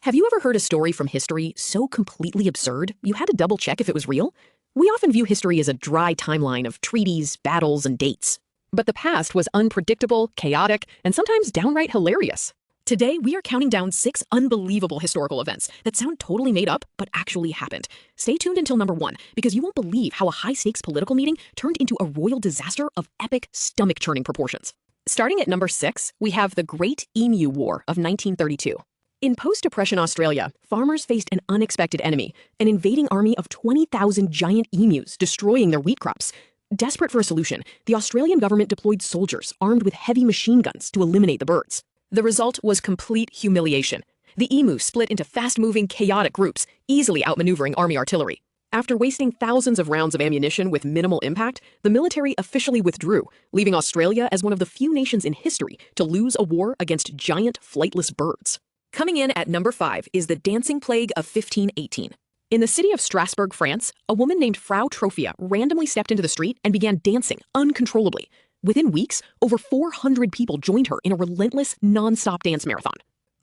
Have you ever heard a story from history so completely absurd you had to double check if it was real? We often view history as a dry timeline of treaties, battles, and dates. But the past was unpredictable, chaotic, and sometimes downright hilarious. Today, we are counting down 6 unbelievable historical events that sound totally made up but actually happened. Stay tuned until number 1, because you won't believe how a high-stakes political meeting turned into a royal disaster of epic, stomach-churning proportions. Starting at number 6, we have the Great Emu War of 1932. In post-Depression Australia, farmers faced an unexpected enemy, an invading army of 20,000 giant emus destroying their wheat crops. Desperate for a solution, the Australian government deployed soldiers armed with heavy machine guns to eliminate the birds. The result was complete humiliation. The emu split into fast-moving, chaotic groups, easily outmaneuvering army artillery. After wasting thousands of rounds of ammunition with minimal impact, the military officially withdrew, leaving Australia as one of the few nations in history to lose a war against giant, flightless birds. Coming in at number 5 is the Dancing Plague of 1518. In the city of Strasbourg, France, a woman named Frau Trophia randomly stepped into the street and began dancing uncontrollably. Within weeks, over 400 people joined her in a relentless, non-stop dance marathon.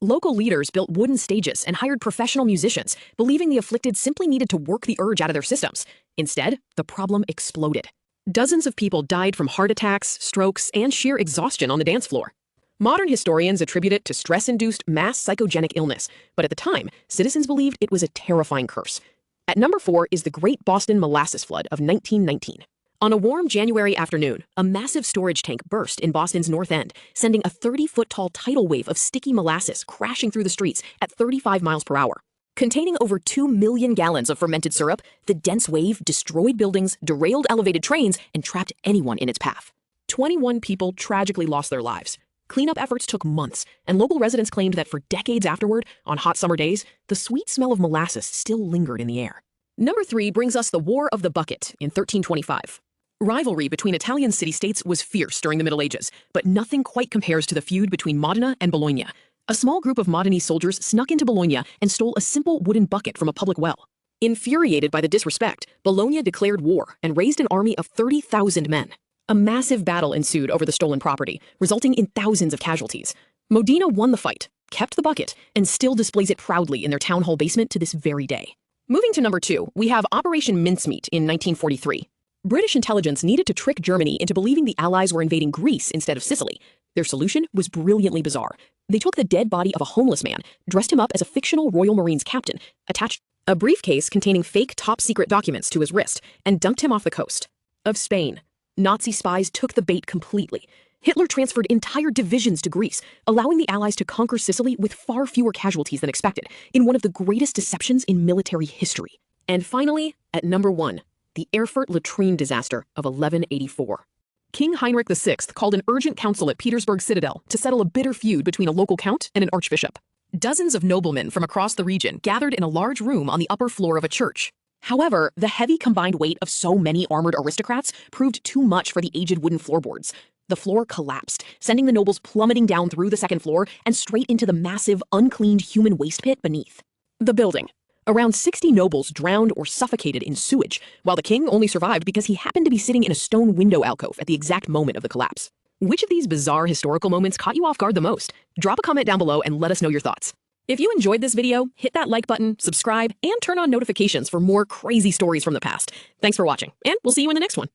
Local leaders built wooden stages and hired professional musicians, believing the afflicted simply needed to work the urge out of their systems. Instead, the problem exploded. Dozens of people died from heart attacks, strokes, and sheer exhaustion on the dance floor. Modern historians attribute it to stress-induced mass psychogenic illness, but at the time, citizens believed it was a terrifying curse. At number 4 is the Great Boston Molasses Flood of 1919. On a warm January afternoon, a massive storage tank burst in Boston's North End, sending a 30-foot-tall tidal wave of sticky molasses crashing through the streets at 35 miles per hour. Containing over 2 million gallons of fermented syrup, the dense wave destroyed buildings, derailed elevated trains, and trapped anyone in its path. 21 people tragically lost their lives. Cleanup efforts took months, and local residents claimed that for decades afterward, on hot summer days, the sweet smell of molasses still lingered in the air. Number 3 brings us the War of the Bucket in 1325. Rivalry between Italian city-states was fierce during the Middle Ages, but nothing quite compares to the feud between Modena and Bologna. A small group of Modenese soldiers snuck into Bologna and stole a simple wooden bucket from a public well. Infuriated by the disrespect, Bologna declared war and raised an army of 30,000 men. A massive battle ensued over the stolen property, resulting in thousands of casualties. Modena won the fight, kept the bucket, and still displays it proudly in their town hall basement to this very day. Moving to number 2, we have Operation Mincemeat in 1943. British intelligence needed to trick Germany into believing the Allies were invading Greece instead of Sicily. Their solution was brilliantly bizarre. They took the dead body of a homeless man, dressed him up as a fictional Royal Marines captain, attached a briefcase containing fake top-secret documents to his wrist, and dumped him off the coast of Spain. Nazi spies took the bait completely. Hitler transferred entire divisions to Greece, allowing the Allies to conquer Sicily with far fewer casualties than expected, in one of the greatest deceptions in military history. And finally, at number 1, the Erfurt latrine disaster of 1184. King Heinrich VI called an urgent council at Petersburg Citadel to settle a bitter feud between a local count and an archbishop. Dozens of noblemen from across the region gathered in a large room on the upper floor of a church. However, the heavy combined weight of so many armored aristocrats proved too much for the aged wooden floorboards. The floor collapsed, sending the nobles plummeting down through the second floor and straight into the massive, uncleaned human waste pit beneath. The building. Around 60 nobles drowned or suffocated in sewage, while the king only survived because he happened to be sitting in a stone window alcove at the exact moment of the collapse. Which of these bizarre historical moments caught you off guard the most? Drop a comment down below and let us know your thoughts. If you enjoyed this video, hit that like button, subscribe, and turn on notifications for more crazy stories from the past. Thanks for watching, and we'll see you in the next one.